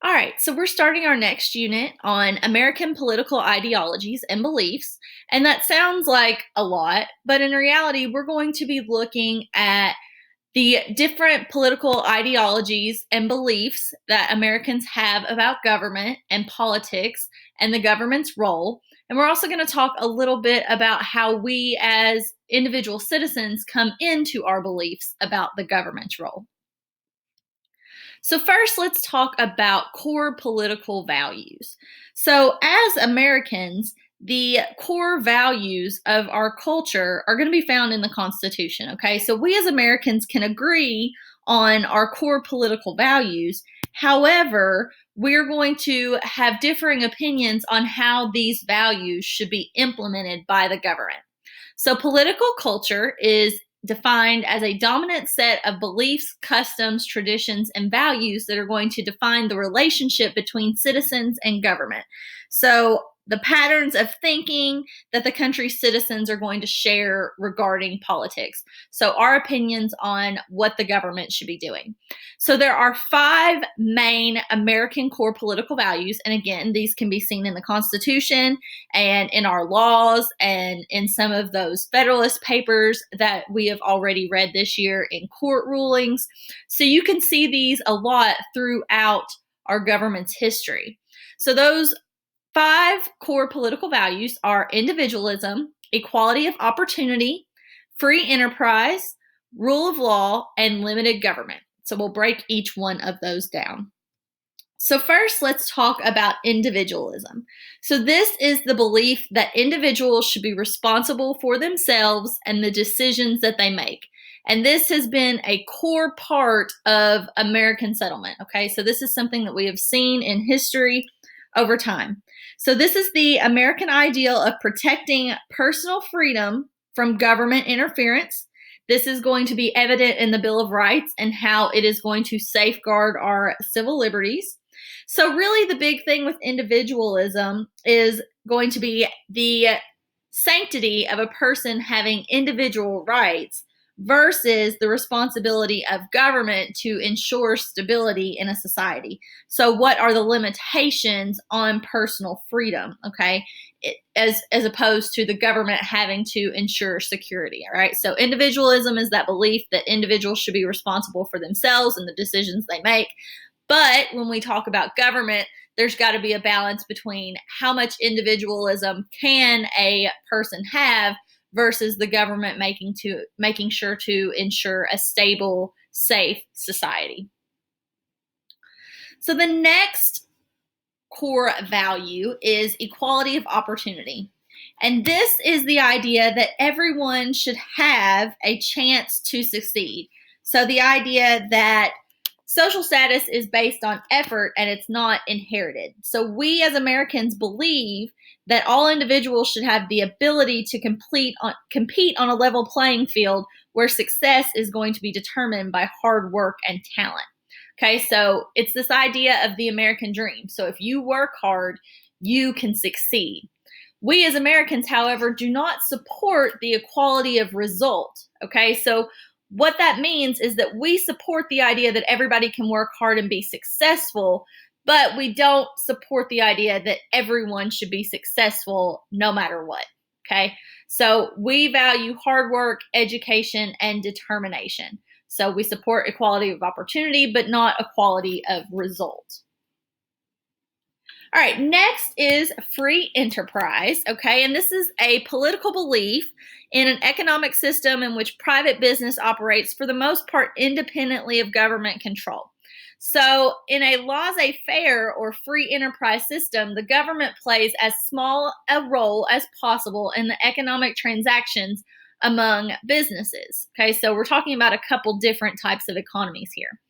All right, so we're starting our next unit on American political ideologies and beliefs. And that sounds like a lot, but in reality, we're going to be looking at the different political ideologies and beliefs that Americans have about government and politics and the government's role. And we're also going to talk a little bit about how we as individual citizens come into our beliefs about the government's role. So, first, let's talk about core political values. So, as Americans, the core values of our culture are going to be found in the Constitution. Okay, so we as Americans can agree on our core political values. However, we're going to have differing opinions on how these values should be implemented by the government. So, political culture is defined as a dominant set of beliefs, customs, traditions, and values that are going to define the relationship between citizens and government. So, the patterns of thinking that the country's citizens are going to share regarding politics. So, our opinions on what the government should be doing. So, there are 5 main American core political values. And again, these can be seen in the Constitution and in our laws and in some of those Federalist Papers that we have already read this year in court rulings. So, you can see these a lot throughout our government's history. So, those 5 core political values are individualism, equality of opportunity, free enterprise, rule of law, and limited government. So we'll break each one of those down. So first, let's talk about individualism. So this is the belief that individuals should be responsible for themselves and the decisions that they make. And this has been a core part of American settlement. Okay, so this is something that we have seen in history over time. So this is the American ideal of protecting personal freedom from government interference. This is going to be evident in the Bill of Rights and how it is going to safeguard our civil liberties. So really the big thing with individualism is going to be the sanctity of a person having individual rights versus the responsibility of government to ensure stability in a society. So what are the limitations on personal freedom, okay, as opposed to the government having to ensure security, all right? So individualism is that belief that individuals should be responsible for themselves and the decisions they make. But when we talk about government, there's got to be a balance between how much individualism can a person have versus the government making sure to ensure a stable, safe society. So the next core value is equality of opportunity. And this is the idea that everyone should have a chance to succeed. So the idea that social status is based on effort and it's not inherited. So we as Americans believe that all individuals should have the ability to compete on a level playing field where success is going to be determined by hard work and talent. Okay, so it's this idea of the American dream. So if you work hard, you can succeed. We as Americans, however, do not support the equality of result. Okay, so what that means is that we support the idea that everybody can work hard and be successful, but we don't support the idea that everyone should be successful no matter what, okay? So we value hard work, education, and determination. So we support equality of opportunity, but not equality of result. All right, next is free enterprise, okay? And this is a political belief in an economic system in which private business operates for the most part independently of government control. So in a laissez-faire or free enterprise system, the government plays as small a role as possible in the economic transactions among businesses. Okay, so we're talking about a couple different types of economies here.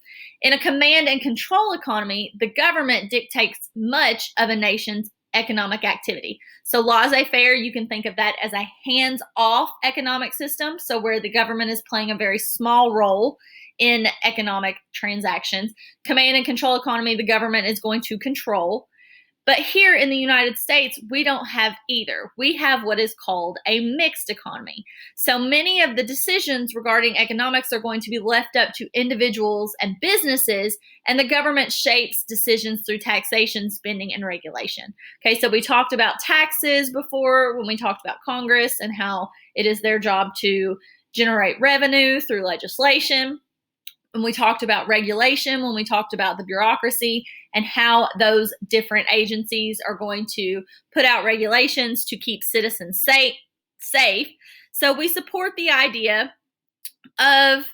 In a command and control economy, the government dictates much of a nation's economic activity. So laissez-faire, you can think of that as a hands-off economic system, so where the government is playing a very small role in economic transactions. Command and control economy, the government is going to control. But here in the United States, we don't have either. We have what is called a mixed economy. So many of the decisions regarding economics are going to be left up to individuals and businesses, and the government shapes decisions through taxation, spending, and regulation. Okay, so we talked about taxes before when we talked about Congress and how it is their job to generate revenue through legislation. When we talked about regulation, when we talked about the bureaucracy and how those different agencies are going to put out regulations to keep citizens safe. So we support the idea of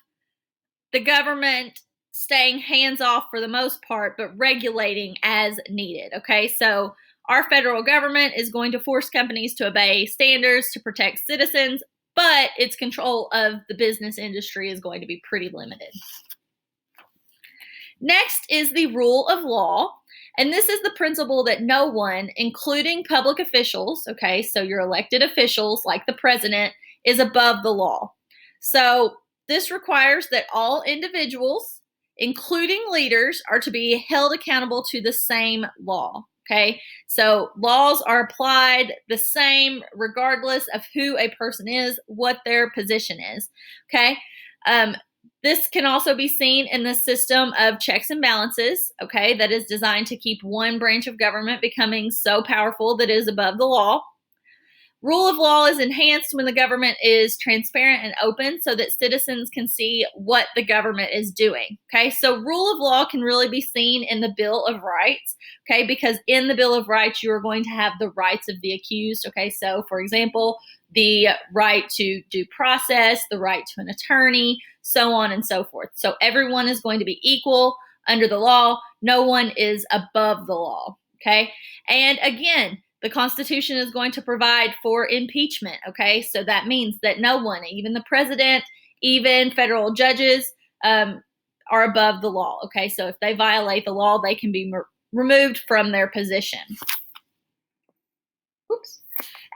the government staying hands off for the most part, but regulating as needed. Okay, so our federal government is going to force companies to obey standards to protect citizens, but its control of the business industry is going to be pretty limited. Next is the rule of law. And this is the principle that no one, including public officials, okay, so your elected officials like the president, is above the law. So this requires that all individuals, including leaders, are to be held accountable to the same law. Okay, so laws are applied the same regardless of who a person is, what their position is. Okay, this can also be seen in the system of checks and balances, okay, that is designed to keep one branch of government becoming so powerful that it is above the law. Rule of law is enhanced when the government is transparent and open so that citizens can see what the government is doing. Okay, so rule of law can really be seen in the Bill of Rights, okay, because in the Bill of Rights, you are going to have the rights of the accused. Okay, so for example, the right to due process, the right to an attorney, so on and so forth. So everyone is going to be equal under the law. No one is above the law. Okay, and again, the Constitution is going to provide for impeachment, okay? So that means that no one, even the president, even federal judges, are above the law, okay? So if they violate the law, they can be removed from their position. Oops.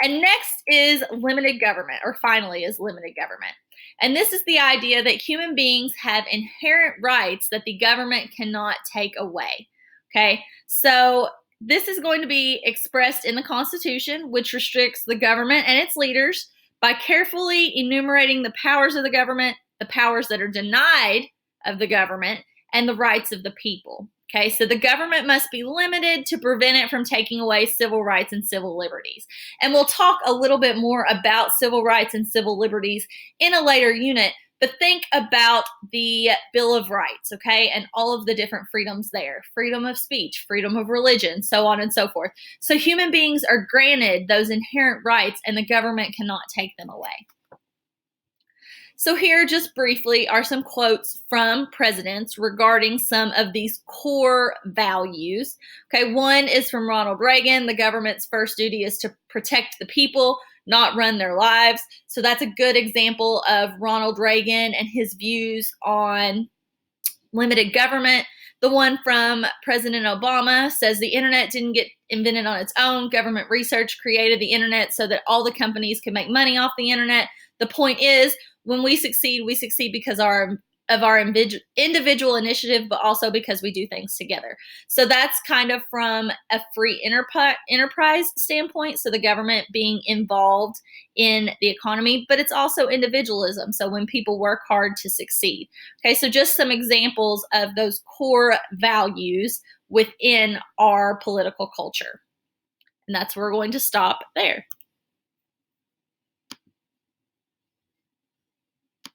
And next is limited government, or finally is limited government. And this is the idea that human beings have inherent rights that the government cannot take away, okay? So this is going to be expressed in the Constitution, which restricts the government and its leaders by carefully enumerating the powers of the government, the powers that are denied of the government, and the rights of the people. Okay, so the government must be limited to prevent it from taking away civil rights and civil liberties. And we'll talk a little bit more about civil rights and civil liberties in a later unit, but think about the Bill of Rights, okay, and all of the different freedoms there. Freedom of speech, freedom of religion, so on and so forth. So human beings are granted those inherent rights and the government cannot take them away. So here, just briefly, are some quotes from presidents regarding some of these core values. Okay, one is from Ronald Reagan. The government's first duty is to protect the people, not run their lives. So that's a good example of Ronald Reagan and his views on limited government. The one from President Obama says the internet didn't get invented on its own. Government research created the internet so that all the companies can make money off the internet. The point is, when we succeed because of our individual initiative, but also because we do things together. So that's kind of from a free enterprise standpoint, so the government being involved in the economy, but it's also individualism, so when people work hard to succeed. Okay, so just some examples of those core values within our political culture. And that's where we're going to stop there.